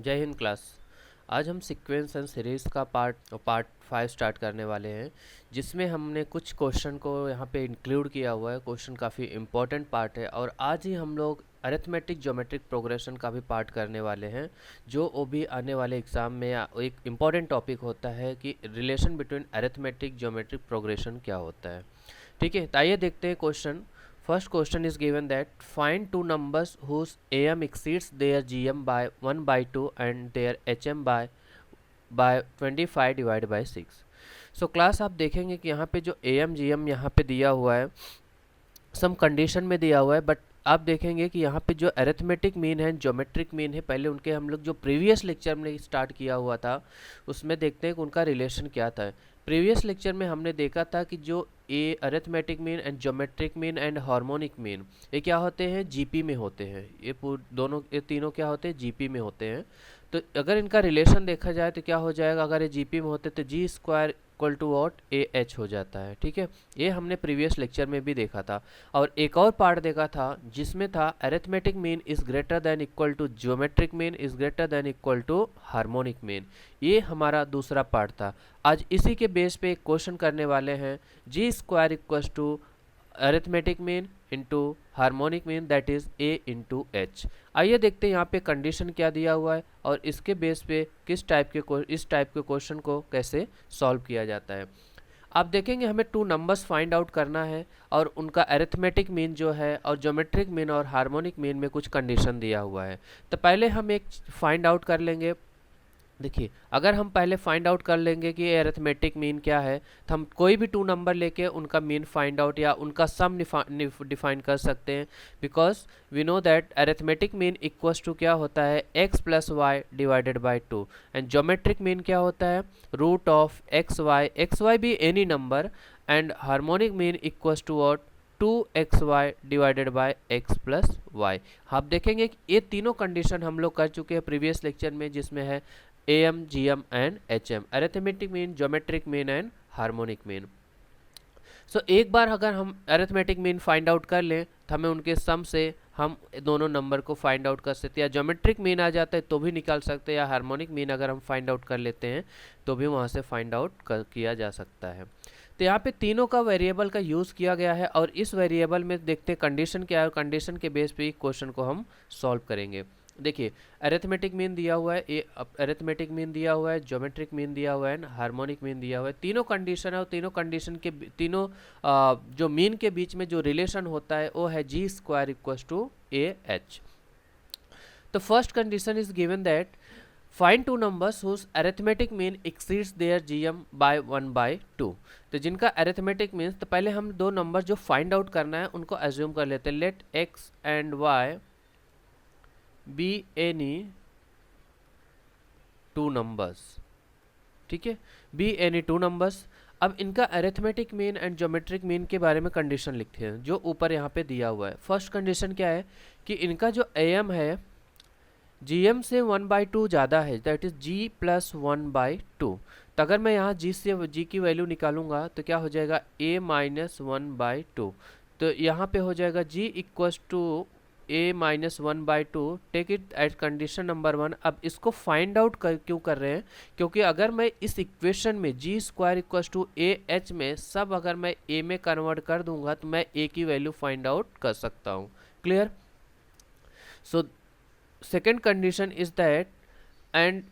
जय हिंद क्लास। आज हम सीक्वेंस एंड सीरीज़ का पार्ट 5 स्टार्ट करने वाले हैं, जिसमें हमने कुछ क्वेश्चन को यहाँ पे इंक्लूड किया हुआ है। क्वेश्चन काफ़ी इम्पोर्टेंट पार्ट है और आज ही हम लोग अरिथमेटिक ज्योमेट्रिक प्रोग्रेशन का भी पार्ट करने वाले हैं, जो वो भी आने वाले एग्जाम में एक इम्पॉर्टेंट टॉपिक होता है कि relation between arithmetic geometric progression क्या होता है। ठीक है, तो आइए देखते हैं question. First question is given that find two numbers whose AM exceeds their GM by 1 by 2 and their HM by 25 divided by 6. So class आप देखेंगे कि यहाँ पे जो AM GM यहाँ पे दिया हुआ है, सम कंडीशन में दिया हुआ है, बट आप देखेंगे कि यहाँ पे जो अरिथमेटिक मीन है, ज्योमेट्रिक मीन है, पहले उनके हम लोग जो प्रीवियस लेक्चर में स्टार्ट किया हुआ था उसमें देखते हैं कि उनका रिलेशन क्या था। प्रीवियस लेक्चर में हमने देखा था कि जो a arithmetic mean and geometric mean and harmonic mean ये क्या होते हैं, जीपी में होते हैं। ये तीनों क्या होते हैं, जीपी में होते हैं। तो अगर इनका रिलेशन देखा जाए तो क्या हो जाएगा, अगर ये जीपी में होते तो G square equal to what A H हो जाता है। ठीक है, ये हमने प्रीवियस लेक्चर में भी देखा था। और एक और पार्ट देखा था जिसमें था arithmetic mean is greater than equal to geometric mean is greater than equal to harmonic mean. ये हमारा दूसरा पार्ट था। आज इसी के बेस पे एक क्वेश्चन करने वाले हैं, G square equal to arithmetic mean into harmonic mean that is A into H. आइए देखते हैं यहाँ पे कंडीशन क्या दिया हुआ है और इसके बेस पे इस टाइप के क्वेश्चन को कैसे सॉल्व किया जाता है। आप देखेंगे हमें टू नंबर्स फाइंड आउट करना है और उनका अरिथमेटिक मीन जो है और ज्योमेट्रिक मीन और हार्मोनिक मीन में कुछ कंडीशन दिया हुआ है। तो पहले हम एक फाइंड आउट कर लेंगे। देखिए, अगर हम पहले फाइंड आउट कर लेंगे कि अरिथमेटिक मीन क्या है, तो हम कोई भी टू नंबर लेके उनका मीन फाइंड आउट या उनका सम डिफाइन कर सकते हैं। Because we know that arithmetic mean equals to क्या होता है, x plus y divided by 2 and geometric mean क्या होता है, रूट ऑफ एक्स वाई भी any number and harmonic mean equals to what, 2xy divided by x plus y. आप देखेंगे कि ये तीनों कंडीशन हम लोग कर चुके हैं प्रीवियस लेक्चर में, जिसमें है AM, GM and HM, arithmetic mean, geometric mean and harmonic mean. So एक बार अगर हम अरिथमेटिक मीन फाइंड आउट कर लें तो हमें उनके सम से हम दोनों नंबर को फाइंड आउट कर सकते हैं, या ज्योमेट्रिक मीन आ जाता है तो भी निकाल सकते हैं, या हार्मोनिक मीन अगर हम फाइंड आउट कर लेते हैं तो भी वहाँ से फाइंड आउट किया जा सकता है। तो यहाँ पे तीनों का वेरिएबल का यूज़ किया गया है और इस वेरिएबल में देखते हैं कंडीशन क्या है, कंडीशन के बेस पे क्वेश्चन को हम सॉल्व करेंगे। देखिए, अरिथमेटिक मीन दिया हुआ है, ये अरिथमेटिक मीन दिया हुआ है, ज्योमेट्रिक मीन दिया हुआ है, हार्मोनिक मीन दिया हुआ है। तीनों कंडीशन है और तीनों कंडीशन के तीनों जो मीन के बीच में जो रिलेशन होता है वो है G square equal to A H. तो first condition is given that find two numbers whose arithmetic mean exceeds their GM by 1 by 2। तो जिनका अरिथमेटिक मीन्स, तो पहले हम दो नंबर जो फाइंड आउट करना है उनको एज्यूम कर लेते हैं। Let x and y be any two numbers. ठीक है, बी एनी टू नंबर्स। अब इनका arithmetic mean and geometric mean के बारे में कंडीशन लिखते हैं जो ऊपर यहाँ पे दिया हुआ है। फर्स्ट कंडीशन क्या है कि इनका जो एम है जीएम से 1 बाई 2 ज़्यादा है, that is g plus 1 by 2। तो अगर मैं यहाँ जी से जी की वैल्यू निकालूंगा तो क्या हो जाएगा, ए माइनस 1 बाई 2। तो यहाँ पे हो जाएगा G equals to A minus 1 by 2। Take it at condition number 1। अब इसको फाइंड आउट क्यों कर रहे हैं, क्योंकि अगर मैं इस इक्वेशन में G square equals to A H में सब अगर मैं ए में कन्वर्ट कर दूंगा तो मैं ए की वैल्यू फाइंड आउट कर सकता हूँ। Clear? So second condition is that and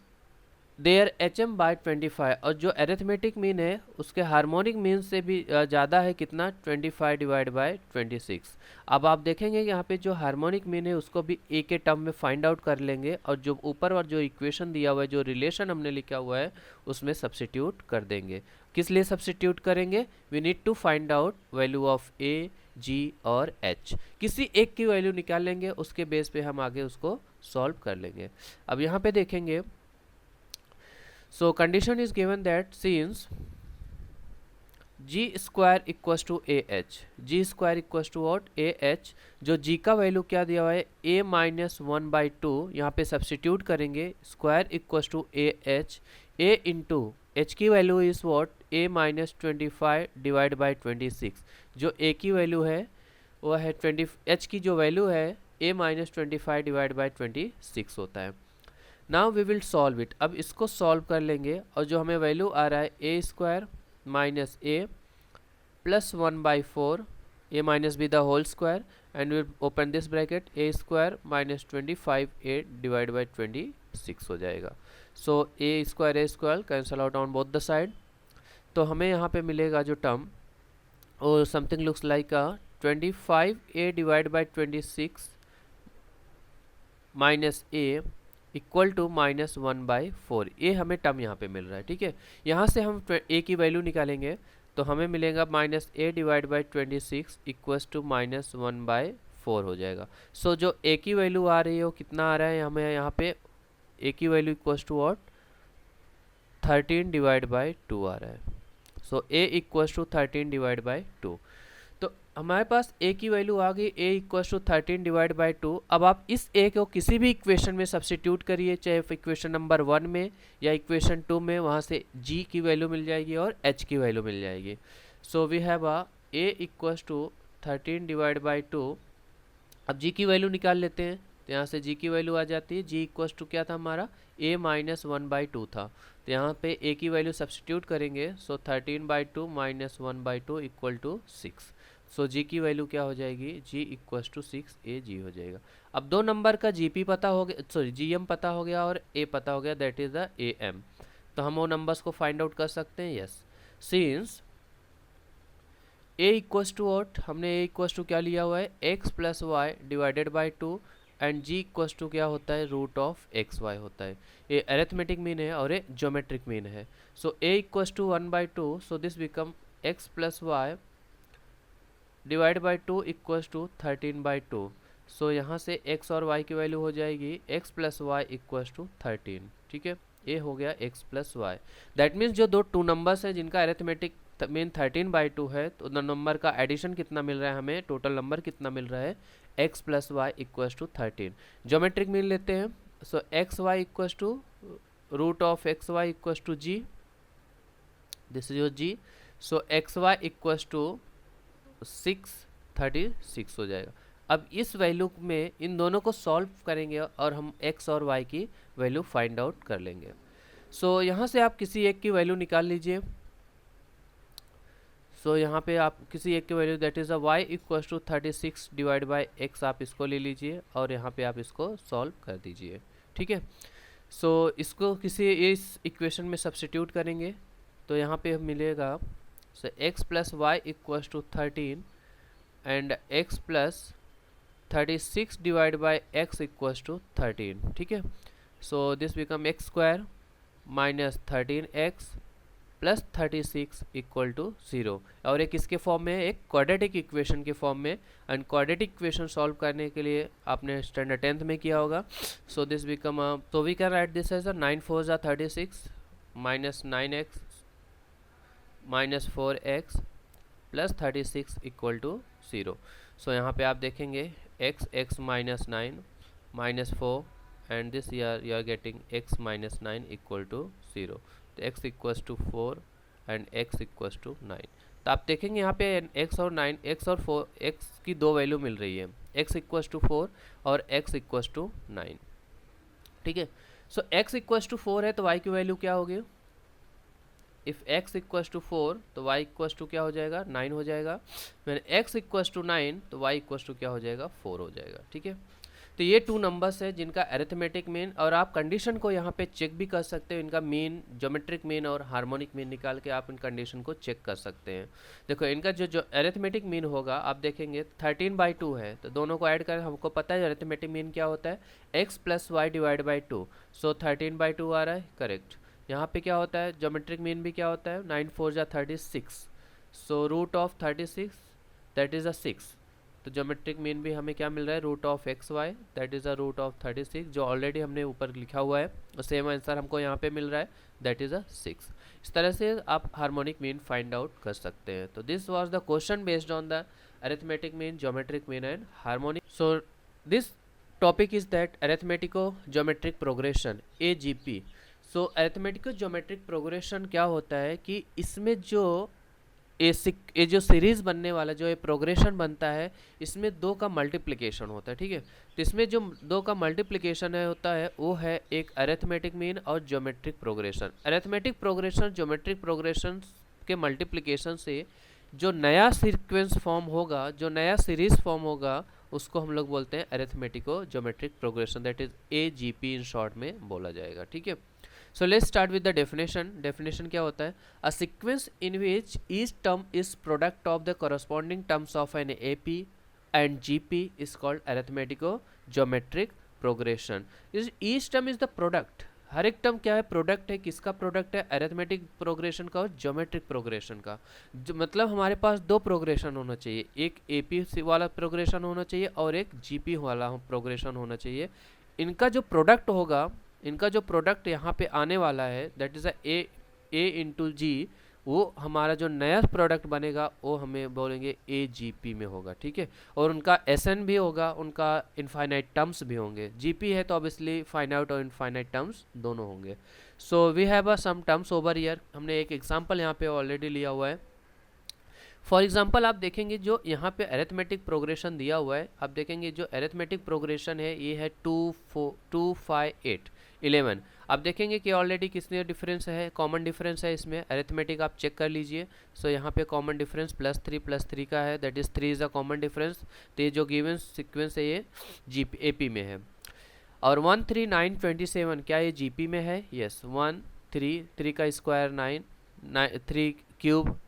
there HM by 25, और जो अरिथमेटिक मीन है उसके हार्मोनिक मीन से भी ज़्यादा है, कितना, 25 डिवाइड बाय 26। अब आप देखेंगे कि यहाँ पे जो हार्मोनिक मीन है उसको भी ए के टर्म में फाइंड आउट कर लेंगे और जो ऊपर और जो इक्वेशन दिया हुआ है, जो रिलेशन हमने लिखा हुआ है उसमें सब्सिट्यूट कर देंगे। किस लिए सब्सिट्यूट करेंगे, we need to find out value of A, G और एच। किसी एक की वैल्यू निकाल लेंगे, उसके बेस पे हम आगे उसको सॉल्व कर लेंगे। अब यहाँ पे देखेंगे, so condition is given that since g square equals to g square equals to what, जो g का वैल्यू क्या दिया हुआ है, a माइनस 1 बाई 2, यहाँ पे सब्सटीट्यूट करेंगे, square equals to a into h की value is what, a minus 25 divide by 26। जो a की वैल्यू है वो है 20, h की जो वैल्यू है a माइनस 25 डिवाइड बाई 26 होता है। Now we will solve it. अब इसको सॉल्व कर लेंगे और जो हमें वैल्यू आ रहा है A square minus A plus 1/4, a minus b the whole square, and we open this bracket, a square minus 25a divided by 26 हो जाएगा। so a square cancel out on both the side, तो हमें यहाँ पे मिलेगा जो term और something looks like 25a divided by 26 minus a equal to minus 1/4, ये हमें टर्म यहाँ पे मिल रहा है। ठीक है, यहाँ से हम a की वैल्यू निकालेंगे तो हमें मिलेगा minus a divide by 26 equals to minus 1/4 हो जाएगा। सो जो a की वैल्यू आ रही है वो कितना आ रहा है हमें यहाँ पे, a की value equals to what 13 divide by 2 आ रहा है। So a equals to 13 divide by 2। तो हमारे पास a की वैल्यू आ गई, a equals to 13 divide by 2। अब आप इस a को किसी भी इक्वेशन में सब्स्टिट्यूट करिए, चाहे इक्वेशन नंबर 1 में या इक्वेशन 2 में, वहाँ से g की वैल्यू मिल जाएगी और h की वैल्यू मिल जाएगी। So we have a equals to 13 divide by 2। अब g की वैल्यू निकाल लेते हैं, तो यहाँ से g की वैल्यू आ जाती है, g इक्वल्स टू क्या था हमारा, a माइनस 1/2 था, तो यहाँ पे a की वैल्यू सब्स्टिट्यूट करेंगे। सो 13/2 माइनस 1/2 इक्वल टू 6। सो जी की वैल्यू क्या हो जाएगी, g इक्वल्स टू 6 हो जाएगा। अब दो नंबर का जीपी पता हो गया, सॉरी जीएम पता हो गया और a पता हो गया, दैट इज द एम। तो हम वो नंबर्स को फाइंड आउट कर सकते हैं। Yes, since a equals to what, हमने a इक्वल्स टू क्या लिया हुआ है, x plus y divided by 2 and g equals to क्या होता है, रूट ऑफ एक्स वाई होता है। ये अरिथमेटिक मीन है और ये ज्योमेट्रिक मीन है। So a equals to 1/2, so this become x plus y divide by 2 equals to 13/2। So यहाँ से x और y की वैल्यू हो जाएगी x plus y equals to 13। ठीक है, ये हो गया x plus y. That means जो दो टू नंबर्स हैं जिनका अरिथमेटिक मीन 13/2 है, तो द नंबर का एडिशन कितना मिल रहा है हमें, टोटल नंबर कितना मिल रहा है, x plus y equals to 13। Geometric mean लेते हैं, so x y equals to root of x y equals to G, this is your G. So x y equals to 636 हो जाएगा। अब इस वैल्यू में इन दोनों को सॉल्व करेंगे और हम x और y की वैल्यू फाइंड आउट कर लेंगे। सो यहाँ से आप किसी एक की वैल्यू निकाल लीजिए। सो यहाँ पे आप किसी एक की value that is a y equals to 36 divide by x आप इसको ले लीजिए और यहाँ पे आप इसको सॉल्व कर दीजिए। ठीक है, सो इसको किसी इस इक्वेशन में सब्स्टिट्यूट करेंगे तो यहाँ पे मिलेगा, so x plus y equals to 13 and x plus 36 divided by x equals to 13। ठीक है, so this become x square minus 13x plus 36 equal to 0। और एक इसके फॉर्म में, एक क्वाड्रेटिक इक्वेशन के फॉर्म में, एंड क्वाड्रेटिक इक्वेशन सॉल्व करने के लिए आपने स्टैंडर्ड 10th में किया होगा। सो दिस बिकम तो we can write this as 9 4 जा 36 minus 9x minus 4x plus 36 equal to 0। सो यहाँ पे आप देखेंगे x minus 9 minus 4 and this you are getting x minus 9 equal to 0। तो x equals to 4 and x equals to 9। तो आप देखेंगे यहाँ पे x और 9, x और 4, x की दो वैल्यू मिल रही है, x इक्वल्स टू 4 और x इक्वल्स टू 9। ठीक है, सो x इक्वल्स टू 4 है तो y की वैल्यू क्या होगी, इफ़ x इक्वल्स टू 4 तो y इक्वल्स टू क्या हो जाएगा, 9 हो जाएगा। फिर x इक्वल्स टू 9 तो y इक्वल्स टू क्या हो जाएगा, 4 हो जाएगा। ठीक है, तो ये टू नंबर्स है जिनका अरिथमेटिक मीन, और आप कंडीशन को यहाँ पे चेक भी कर सकते हो, इनका मीन, ज्योमेट्रिक मीन और हार्मोनिक मीन निकाल के आप इन कंडीशन को चेक कर सकते हैं। देखो इनका जो अरिथमेटिक मीन होगा आप देखेंगे 13/2 है, तो दोनों को ऐड करें, हमको पता है अरिथमेटिक मीन क्या होता है, x plus y divide by 2। So 13/2 आ रहा है, करेक्ट। यहाँ पे क्या होता है, ज्योमेट्रिक मीन भी क्या होता है, 9 4 जा 36, so root of 36 that is a 6। तो ज्योमेट्रिक मीन भी हमें क्या मिल रहा है, root of x y that is a root of 36, जो ऑलरेडी हमने ऊपर लिखा हुआ है, और सेम आंसर हमको यहाँ पे मिल रहा है, दैट इज़ अ 6। इस तरह से आप हार्मोनिक मीन फाइंड आउट कर सकते हैं। तो this was the question based on the arithmetic mean, geometric mean and harmonic. So this topic is that arithmetico geometric progression, AGP। So arithmetico geometric progression क्या होता है कि इसमें जो ये जो सीरीज़ बनने वाला जो ये प्रोग्रेशन बनता है, इसमें 2 का मल्टीप्लिकेशन होता है, ठीक है। तो इसमें जो 2 का मल्टीप्लिकेशन है होता है वो है एक अरिथमेटिक मीन और geometric progression. Arithmetic progression geometric progression के मल्टीप्लिकेशन से जो नया सीक्वेंस फॉर्म होगा, जो नया सीरीज फॉर्म होगा, उसको हम लोग बोलते हैं arithmetico geometric progression, that is AGP in short में बोला जाएगा, ठीक है। So let's start with the definition. Definition क्या होता है? A sequence in which each term is product of the corresponding terms of an AP and GP is called arithmetico geometric progression. Each term is the product, हर एक term क्या है? Product है। किसका product है? अरिथमेटिक प्रोग्रेशन का और geometric progression का। जो मतलब हमारे पास 2 प्रोग्रेशन होना चाहिए, एक AP वाला प्रोग्रेशन होना चाहिए और एक GP वाला प्रोग्रेशन होना चाहिए। इनका जो प्रोडक्ट होगा, इनका जो प्रोडक्ट यहाँ पे आने वाला है, that is A into G, वो हमारा जो नया प्रोडक्ट बनेगा वो हमें बोलेंगे AGP में होगा, ठीक है। और उनका SN भी होगा, उनका इनफाइनाइट टर्म्स भी होंगे। GP है तो ऑब्वियसली फाइनाइट और इनफाइनाइट टर्म्स दोनों होंगे। So we have some terms over here. हमने एक एग्जांपल यहाँ पे ऑलरेडी लिया हुआ है। फॉर एग्जाम्पल आप देखेंगे जो यहाँ पे अरिथमेटिक प्रोग्रेशन दिया हुआ है, आप देखेंगे जो अरिथमेटिक प्रोग्रेशन है ये है 2, 4, 2, 5, 8, 11। आप देखेंगे कि ऑलरेडी किसने डिफरेंस है? कॉमन डिफरेंस है इसमें। अरिथमेटिक आप चेक कर लीजिए। सो यहाँ पे कॉमन डिफरेंस +3 का है, that is 3 is a common difference. तो ये जो गिवन सीक्वेंस है ये AP में है। और 1, 3, 9, 27 क्या ये GP में है? यस। 1, 3 का स्क्वायर 9, 3 क्यूब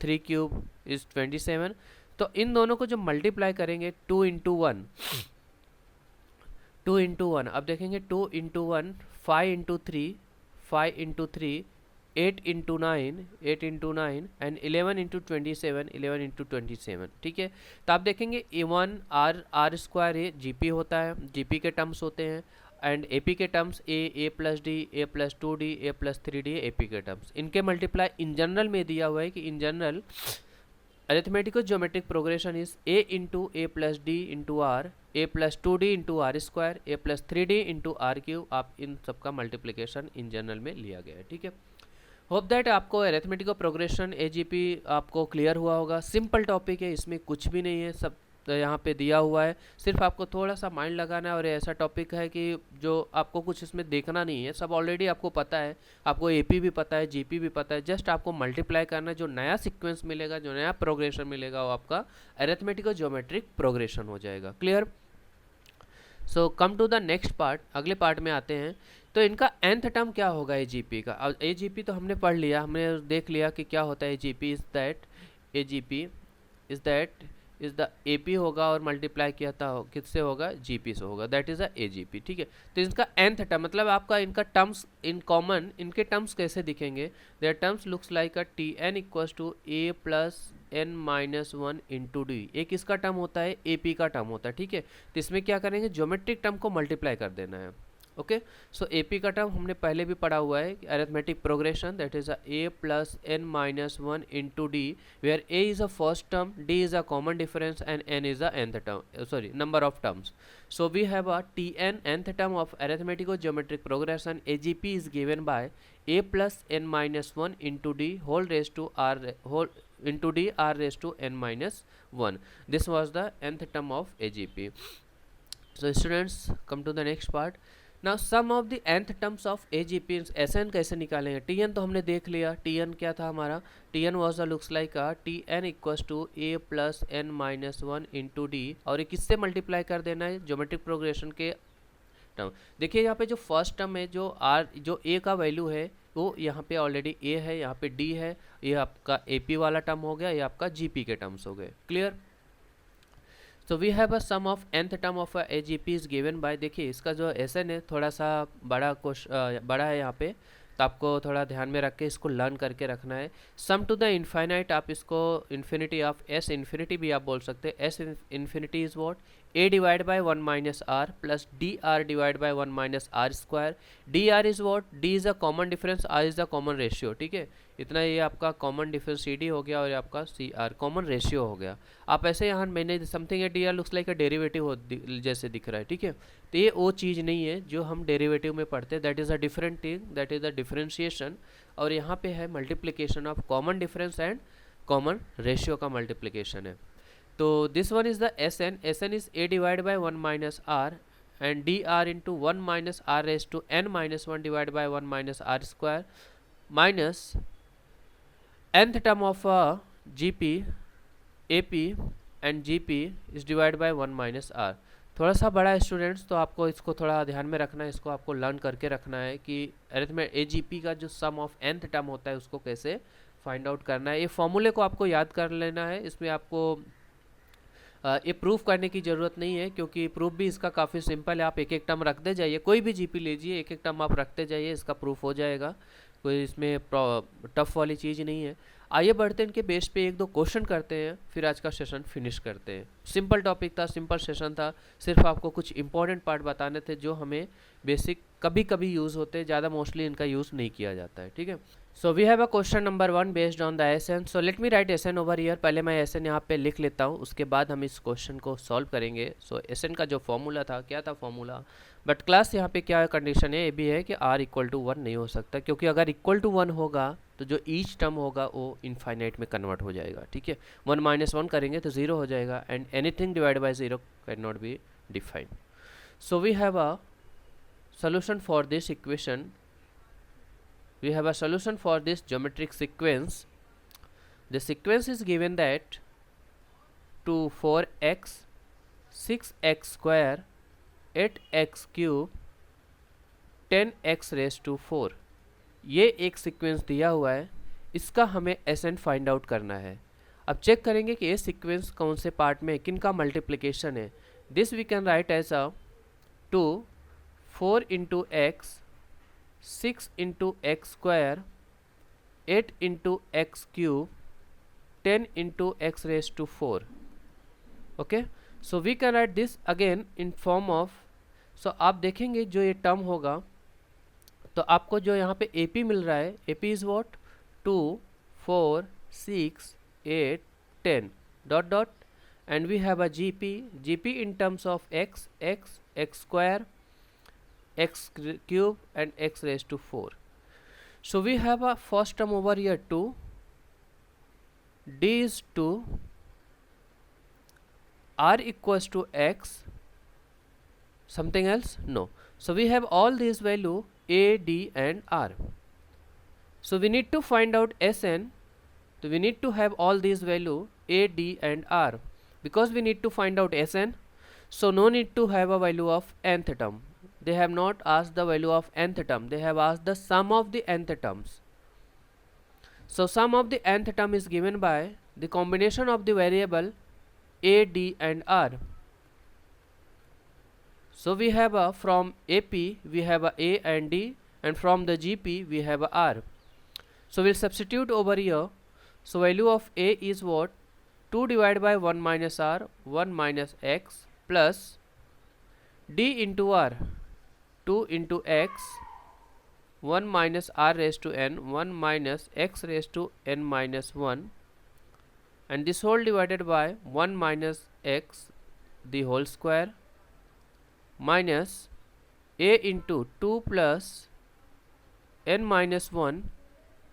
3 क्यूब इज 27। तो इन दोनों को जो मल्टीप्लाई करेंगे 2 इंटू 1, 2 इंटू 1, अब देखेंगे 2 into 1, 5 into 3, 5 into 3, 8 into 9, 8 into 9 and 11 into 27, 11 into 27, ठीक है। तो आप देखेंगे A1 R स्क्वायर ये GP होता है, GP के टर्म्स होते हैं, एंड AP के terms A plus D, A plus 2D, A plus 3D AP के टर्म्स। इनके मल्टीप्लाई इन जनरल में दिया हुआ है कि in general arithmetico geometric progression is A into A plus D into R, A plus 2D into R square, A plus 3D into R cube. आप इन सबका मल्टीप्लिकेशन इन जनरल में लिया गया है, ठीक है। होप दैट आपको अरिथमेटिको प्रोग्रेशन AGP आपको क्लियर हुआ होगा। सिंपल टॉपिक है, इसमें कुछ भी नहीं है, सब यहाँ पे दिया हुआ है। सिर्फ आपको थोड़ा सा माइंड लगाना है और ऐसा टॉपिक है कि जो आपको कुछ इसमें देखना नहीं है, सब ऑलरेडी आपको पता है। आपको AP भी पता है, GP भी पता है, जस्ट आपको मल्टीप्लाई करना है। जो नया सीक्वेंस मिलेगा, जो नया प्रोग्रेशन मिलेगा, वो आपका अरिथमेटिको ज्योमेट्रिक प्रोग्रेशन हो जाएगा। Clear? So come to the next part, अगले पार्ट में आते हैं। तो इनका nth टर्म क्या होगा AGP का? अब AGP तो हमने पढ़ लिया, हमने देख लिया कि क्या होता है AGP is that is the AP होगा और मल्टीप्लाई किया था किससे होगा? GP से होगा, दैट इज अ AGP, ठीक है। तो इसका nth टर्म मतलब आपका इनका टर्म्स इन कॉमन, इनके टर्म्स कैसे दिखेंगे? Their terms looks like a TN equals to A plus n minus 1 into D। एक इसका टर्म होता है, AP का टर्म होता है, ठीक है। तो इसमें क्या करेंगे? ज्योमेट्रिक टर्म को मल्टीप्लाई कर देना है। ओके, सो AP का टर्म हमने पहले भी पढ़ा हुआ है, arithmetic progression, that is A plus n minus 1 into D, where A is a first term, D is a common difference and n is a nth term, sorry number of terms. So we have a Tn nth term of arithmetico geometric progression AGP is given by A plus n minus 1 into D whole raised to R whole into D R raised to n minus 1. This was the nth term of AGP. So students, come to the next part. Now sum of the nth terms of AGP SN कैसे निकालेंगे? Tn तो हमने देख लिया, Tn क्या था हमारा? Tn was a looks like a Tn equals to A plus n minus 1 into D, और ये किससे मल्टीप्लाई कर देना है? ज्योमेट्रिक प्रोग्रेशन के टर्म। देखिए यहाँ पे जो फर्स्ट टर्म है, जो A का वैल्यू है वो यहाँ पे ऑलरेडी A है, यहाँ पे D है, ये आपका AP वाला टर्म हो गया, ये आपका GP के टर्म्स हो गए। Clear? So we have a sum of nth term of a AGP is given by, देखिए इसका जो SN है थोड़ा सा बड़ा है यहाँ पे, तो आपको थोड़ा ध्यान में रख के इसको लर्न करके रखना है। सम टू द इन्फाइनाइट, आप इसको इन्फिनिटी ऑफ S इन्फिनिटी भी आप बोल सकते हैं। S infinity is what? A divide by 1 minus R plus DR divide by 1 minus R square. DR is what? D is a common difference, R is a common ratio, ठीक है। इतना ये आपका कॉमन डिफरेंस CD हो गया और ये आपका CR कॉमन रेशियो हो गया। आप ऐसे यहाँ मैंने समथिंग है DR looks like a derivative जैसे दिख रहा है, ठीक है। तो ये वो चीज़ नहीं है जो हम डेरिवेटिव में पढ़ते हैं, that is a different thing, that is a differentiation. और यहाँ पे है multiplication of common difference and common ratio का मल्टीप्लिकेशन है। तो this one is the S n is a divide by 1 minus r and d r into 1 minus r raise to n minus 1 divide by 1 minus r square minus nth term of GP AP and GP is divided by 1 minus R। थोड़ा सा बड़ा है students, तो आपको इसको थोड़ा ध्यान में रखना है, इसको आपको लर्न करके रखना है कि अरिथमेटिक AGP का जो सम ऑफ nth टर्म होता है उसको कैसे फाइंड आउट करना है। ये फॉर्मूले को आपको याद कर लेना है, इसमें आपको ये प्रूफ करने की ज़रूरत नहीं है क्योंकि प्रूफ भी इसका काफ़ी सिंपल है। आप एक एक टर्म रखते जाइए, कोई भी GP लीजिए, एक एक टर्म आप रखते जाइए, इसका प्रूफ हो जाएगा, कोई इसमें टफ वाली चीज़ नहीं है। आइए बढ़ते हैं, इनके बेस पे एक दो क्वेश्चन करते हैं, फिर आज का सेशन फिनिश करते हैं। सिंपल टॉपिक था, सिंपल सेशन था, सिर्फ आपको कुछ इंपॉर्टेंट पार्ट बताने थे जो हमें बेसिक कभी कभी यूज़ होते हैं, ज़्यादा मोस्टली इनका यूज़ नहीं किया जाता है। ठीक है, so we have a question number 1 based on the SN। So let me write SN over here. पहले मैं SN यहाँ पे लिख लेता हूँ, उसके बाद हम इस क्वेश्चन को सॉल्व करेंगे। सो SN का जो फॉर्मूला था, क्या था फॉर्मूला, बट क्लास यहाँ पे क्या कंडीशन है, ये भी है कि R इक्वल टू 1 नहीं हो सकता, क्योंकि अगर इक्वल टू 1 होगा तो जो ईच टर्म होगा वो इनफाइनाइट में कन्वर्ट हो जाएगा। ठीक है, 1 माइनस 1 करेंगे तो 0 हो जाएगा, and anything divide by 0 can not be defined. So we have a solution for this equation. We have a solution for this geometric sequence. The sequence is given that 2 4x 6x square 8x cube 10x raised to 4, ये एक sequence दिया हुआ है, इसका हमें SN find out करना है। अब चेक करेंगे कि ये सीक्वेंस कौन से पार्ट में किन का मल्टीप्लिकेशन है। This we can write as a 2 4 into x 6 into x square 8 into x cube 10 into x raised to 4। okay, so we can write this again in form of, so आप देखेंगे जो ये term होगा तो आपको जो यहाँ पे AP मिल रहा है, AP is what 2 4 6 8 10 dot dot, and we have a GP in terms of x square x cube and x raised to 4। so we have a first term over here 2, d is 2, r equals to x, something else no, so we have all these value a, d and r। so we need to find out SN, so we need to have all these value a, d and r, because we need to find out SN, so no need to have a value of nth term. They have not asked the value of nth term, they have asked the sum of the nth terms. So sum of the nth term is given by the combination of the variable a, d and r। so we have a from AP we have a and d, and from the GP we have a r। so we'll substitute over here, so value of a is what 2 divided by 1 minus r 1 minus x plus d into r 2 into x 1 minus r raised to n 1 minus x raised to n minus 1, and this whole divided by 1 minus x the whole square minus a into 2 plus n minus 1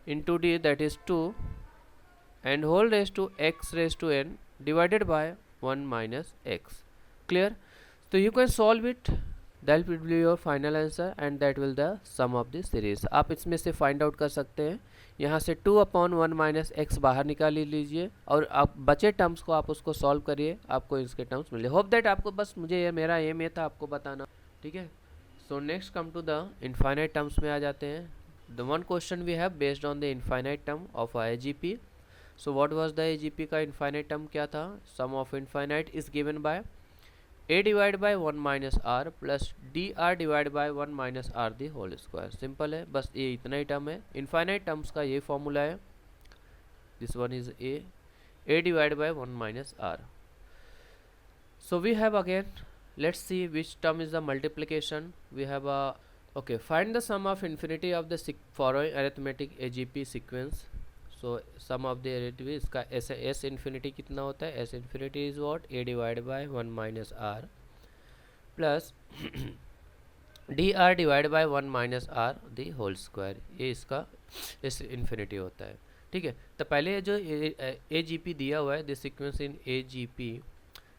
into d, that is 2, and whole raised to x raised to n divided by 1 minus x। clear? so you can solve it, that will be your final answer and that will the sum of the series। आप इसमें से find out कर सकते हैं, यहाँ से 2/1 minus x बाहर निकाल लीजिए और आप बचे टर्म्स को आप उसको सॉल्व करिए, आपको इसके टर्म्स मिले। होप दैट आपको, बस मुझे ये मेरा एम ये था आपको बताना। ठीक है, so next come to the infinite terms में आ जाते हैं। The one question we have based on the infinite term of AGP। So what was the AGP का इनफाइनाइट टर्म क्या था, sum of infinite is given by a divided by 1 minus r plus dr divided by 1 minus r the whole square। Simple है, बस ये इतना ही term है। Infinite terms का ये फॉर्मूला है, this one is a divided by 1 minus r। so we have again, let's see which term is the multiplication। we have a okay, find the sum of infinity of the following arithmetic AGP sequence। so sum of the arithmetic, इसका s infinity कितना होता है, s infinity is what a divided by 1 minus r plus dr divided by 1 minus r the whole square, ये इसका s infinity होता है। ठीक है। तो पहले जो ए जी पी दिया हुआ है, this sequence in A G P,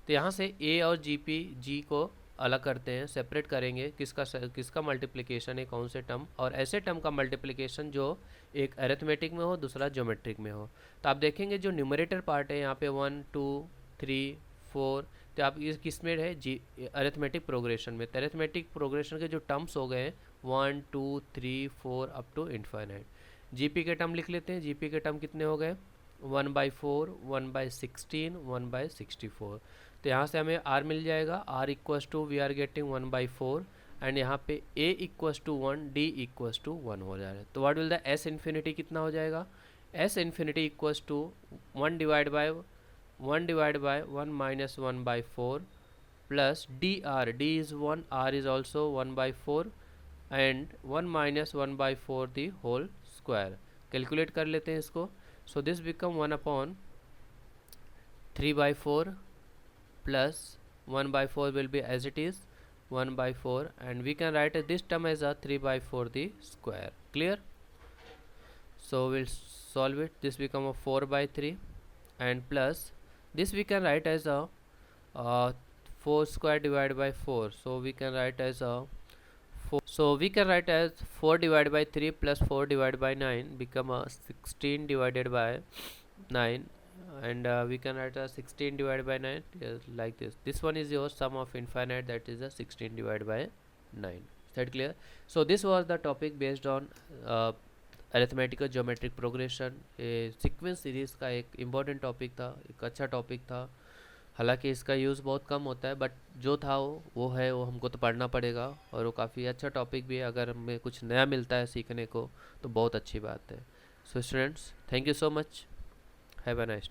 तो यहाँ से ए और जी को अलग करते हैं, सेपरेट करेंगे, किसका मल्टीप्लिकेशन है, कौन से टर्म, और ऐसे टर्म का मल्टीप्लिकेशन जो एक अरिथमेटिक में हो, दूसरा ज्योमेट्रिक में हो। तो आप देखेंगे जो न्यूमरेटर पार्ट है यहाँ पे 1 2 3 4, तो आप इस किस में है, जी अरिथमेटिक प्रोग्रेशन में। तो अरिथमेटिक प्रोग्रेशन के जो टर्म्स हो गए 1 2 3 4 अप टू इन्फाइनाइट। जीपी के टर्म लिख लेते हैं। जीपी के टर्म कितने हो गए, 1/4, 1/16, 1/64। तो यहाँ से हमें r मिल जाएगा, r equals to we are getting 1/4 and यहाँ पे a equals to 1, d equals to 1 हो जा रहा है। तो what will the s infinity कितना हो जाएगा, s infinity equals to 1 divide by 1 minus 1/4 plus d is 1, r is also 1/4 and 1 minus 1/4 the whole square. Calculate कर लेते हैं इसको। So this become 1/3/4 plus 1/4 will be as it is 1/4, and we can write this term as a 3/4 the square. Clear? So we'll solve it. This become a 4/3 and plus this we can write as a 4 square divided by 4. So we can write as a 4. So we can write as 4 divided by 3 plus 4 divided by 9 become a 16 divided by 9, and we can write a 16 divided by 9 like this. This one is your sum of infinite, that is a 16 divided by 9. Is that clear? So this was the topic based on arithmetical geometric progression. Sequence series का एक important topic था, एक अच्छा topic था। हालांकि इसका use बहुत कम होता है, बट जो था वो है, वो हमको तो पढ़ना पड़ेगा, और वो काफ़ी अच्छा टॉपिक भी है। अगर हमें कुछ नया मिलता है सीखने को तो बहुत अच्छी बात है। So students, thank you so much, have a nice day.